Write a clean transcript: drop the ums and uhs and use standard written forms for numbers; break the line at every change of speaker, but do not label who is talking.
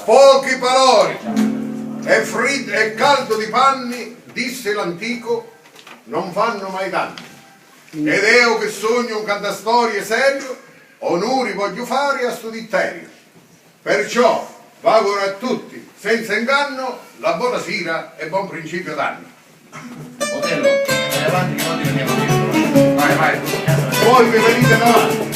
Pochi palori e caldo di panni, disse l'antico, non fanno mai danni. Ed io che sogno un cantastorie serio, onori voglio fare a sto ditterio. Perciò auguro a tutti, senza inganno, la buona sera e buon principio d'anno.
Otello, vai avanti che noi veniamo dietro.
Vai, vai. Voi vi venite davanti.